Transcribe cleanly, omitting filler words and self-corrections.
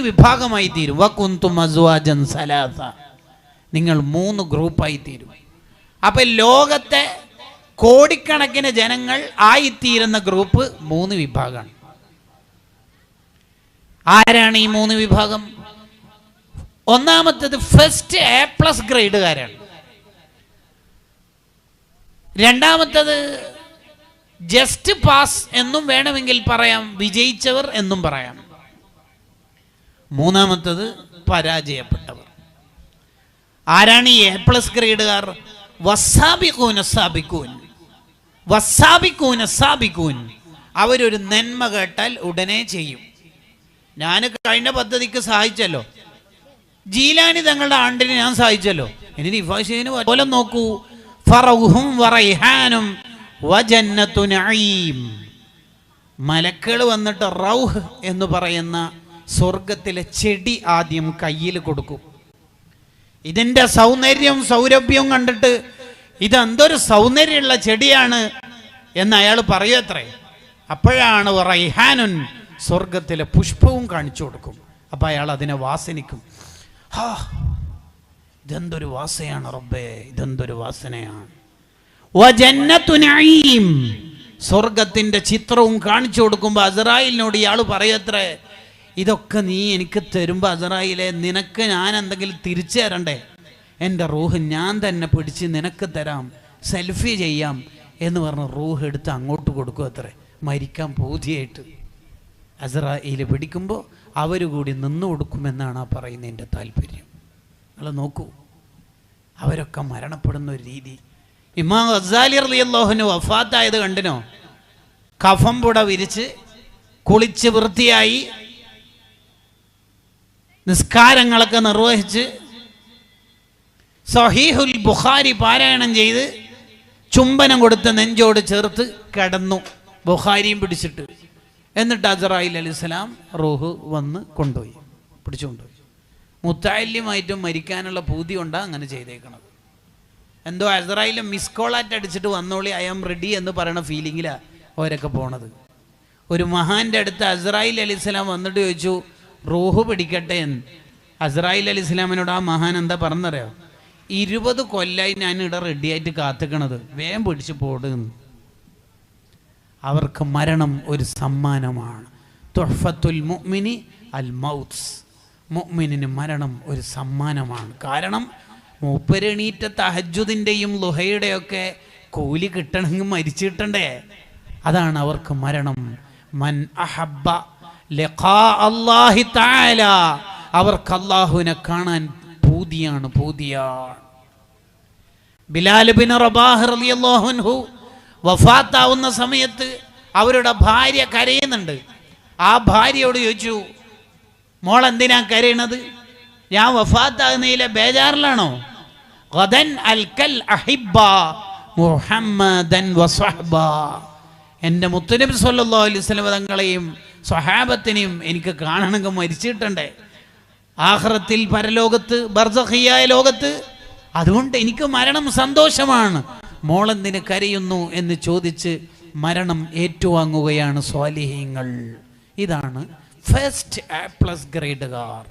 വിഭാഗമായി തീരും. വകുന്തും അസ്വാജൻ സലാസ, നിങ്ങൾ 3 ഗ്രൂപ്പായി തീരും. അപ്പൊ ലോകത്തെ കോടിക്കണക്കിന് ജനങ്ങൾ ആയിത്തീരുന്ന ഗ്രൂപ്പ് 3 വിഭാഗമാണ്. ആരാണ് ഈ 3 വിഭാഗം? ഒന്നാമത്തേത് ഫസ്റ്റ് A+ ഗ്രേഡുകാരാണ്. രണ്ടാമത്തേത് ജസ്റ്റ് പാസ് എന്നും വേണമെങ്കിൽ പറയാം, വിജയിച്ചവർ എന്നും പറയാം. മൂന്നാമത്തേത് പരാജയപ്പെട്ടവർ. ആരാണ് ഈ A+ ഗ്രേഡുകാർ? വസ്സാബിഖൂന സാബിഖൂൻ, വസ്സാബിഖൂന സാബിഖൂൻ. അവരൊരു നന്മ കേട്ടാൽ ഉടനെ ചെയ്യും. ഞാൻ കഴിഞ്ഞ പദ്ധതിക്ക് സഹായിച്ചല്ലോ, ജീലാനി തങ്ങളുടെ ആണ്ടിന് ഞാൻ സഹായിച്ചല്ലോ. ഇനി നിഫാഷിന് പോലെ നോക്കൂ, ഫറൗഹും വറൈഹാനും വജന്നത്തു നഈം. മലക്കുകൾ വന്നിട്ട് റൗഹ് എന്ന് പറയുന്ന സ്വർഗത്തിലെ ചെടി ആദ്യം കയ്യിൽ കൊടുക്കും. ഇതിൻ്റെ സൗന്ദര്യവും സൗരഭ്യവും കണ്ടിട്ട് ഇതെന്തൊരു സൗന്ദര്യമുള്ള ചെടിയാണ് എന്ന് അയാൾ പറയുമത്രേ. അപ്പോഴാണ് റൈഹാനുൻ, സ്വർഗത്തിലെ പുഷ്പവും കാണിച്ചു കൊടുക്കും. അപ്പം അയാൾ അതിനെ വാസനിക്കും. ഹാ, ഇതെന്തൊരു വാസനയാണ് റബ്ബേ, ഇതെന്തൊരു വാസനയാണ്. വജന്നത്തു നഈം, സ്വർഗത്തിൻ്റെ ചിത്രവും കാണിച്ചു കൊടുക്കുമ്പോൾ അസ്രായിലിനോട് ഇയാൾ പറയത്രേ, ഇതൊക്കെ നീ എനിക്ക് തരുമ്പോൾ അസ്രായിലെ, നിനക്ക് ഞാൻ എന്തെങ്കിലും തിരിച്ചു തരണ്ടേ? എൻ്റെ റൂഹ് ഞാൻ തന്നെ പിടിച്ച് നിനക്ക് തരാം, സെൽഫി ചെയ്യാം എന്ന് പറഞ്ഞ് റൂഹ് എടുത്ത് അങ്ങോട്ട് കൊടുക്കും അത്രേ, മരിക്കാൻ പൂതിയായിട്ട്. അസ്രായിൽ പിടിക്കുമ്പോൾ അവർ കൂടി നിന്നു കൊടുക്കുമെന്നാണ് ആ പറയുന്നതിൻ്റെ താല്പര്യം. നിങ്ങൾ നോക്കൂ, അവരൊക്കെ മരണപ്പെടുന്ന ഒരു രീതി. ഇമാം ഗസാലി റളിയല്ലാഹു അൻഹു വഫാത്തായത് കണ്ടിനോ? കഫം പുട വിരിച്ച് കുളിച്ച് വൃത്തിയായി നിസ്കാരങ്ങളൊക്കെ നിർവഹിച്ച് സഹീഹുൽ ബുഖാരി പാരായണം ചെയ്ത് ചുംബനം കൊടുത്ത് നെഞ്ചോട് ചേർത്ത് കിടന്നു, ബുഖാരിയും പിടിച്ചിട്ട്. എന്നിട്ട് അസ്രായിൽ അലൈഹിസ്സലാം റൂഹ് വന്ന് കൊണ്ടുപോയി, പിടിച്ചുകൊണ്ടുപോയി. മുത്തഅല്ലിമായിട്ടും മരിക്കാനുള്ള പൂതി കൊണ്ടാണ് അങ്ങനെ ചെയ്തേക്കണത്. എന്തോ അസ്രായിൽ മിസ് കോളാറ്റ് അടിച്ചിട്ട് വന്നോളി, ഐ ആം റെഡി എന്ന് പറയുന്ന ഫീലിങ്ങിലാണ് അവരൊക്കെ പോണത്. ഒരു മഹാൻ്റെ അടുത്ത് അസ്രായിൽ അലൈഹിസ്സലാം വന്നിട്ട് ചോദിച്ചു, റൂഹ് പിടിക്കട്ടെ എന്ന്. അസ്രായിൽ അലൈഹിസ്സലാമിനോട് ആ മഹാൻ എന്താ പറഞ്ഞറിയോ? 20 കൊല്ലായി ഞാനിവിടെ റെഡിയായിട്ട് കാത്തിക്കണത്, വേഗം പിടിച്ച് പോടുന്നു. അവർക്ക് മരണം ഒരു സമ്മാനമാണ്. തുഹ്ഫത്തുൽ മുഅ്മിനി അൽ മൗത്ത്, മുഅ്മിനിന് മരണം ഒരു സമ്മാനമാണ്. കാരണം മൂപ്പരെണീറ്റ തഹജ്ജുദിൻ്റെയും ലുഹയുടെയൊക്കെ കൂലി കിട്ടണമെങ്കിൽ മരിച്ചു കിട്ടണ്ടേ? അതാണ് അവർക്ക് മരണം. മൻ അഹബ്ബ ലിഖാ അല്ലാഹി തആല, അവർക്ക് അല്ലാഹുവിനെ കാണാൻ പൂതിയാണ്, പൂതിയാണ്. ബിലാൽ ബിൻ റബാഹ് റളിയല്ലാഹു അൻഹു വഫാത്താവുന്ന സമയത്ത് അവരുടെ ഭാര്യ കരയുന്നുണ്ട്. ആ ഭാര്യയോട് ചോദിച്ചു, മോൾ എന്തിനാ കരയണത്? ഞാൻ വഫാത്താകുന്നതിലെ ബേജാറിലാണോ? ഗദൻ അൽകൽ അഹിബ്ബ മുഹമ്മദൻ വസ്വഹ്ബ, എൻ്റെ മുത്തുനബി സ്വല്ലല്ലാഹു അലൈഹി വസല്ലം തങ്ങളെയും സ്വഹാബത്തിനെയും എനിക്ക് കാണണമെങ്കിൽ മരിച്ചിട്ടുണ്ടേ ആഖിറത്തിൽ, പരലോകത്ത്, ബർസഖിയായ ലോകത്ത്. അതുകൊണ്ട് എനിക്ക് മരണം സന്തോഷമാണ്. മോളെന്തിന് കരയുന്നു എന്ന് ചോദിച്ച് മരണം ഏറ്റുവാങ്ങുകയാണ് സ്വാലിഹീങ്ങൾ. ഇതാണ് ഫസ്റ്റ് A+ ഗ്രേഡുകാർ.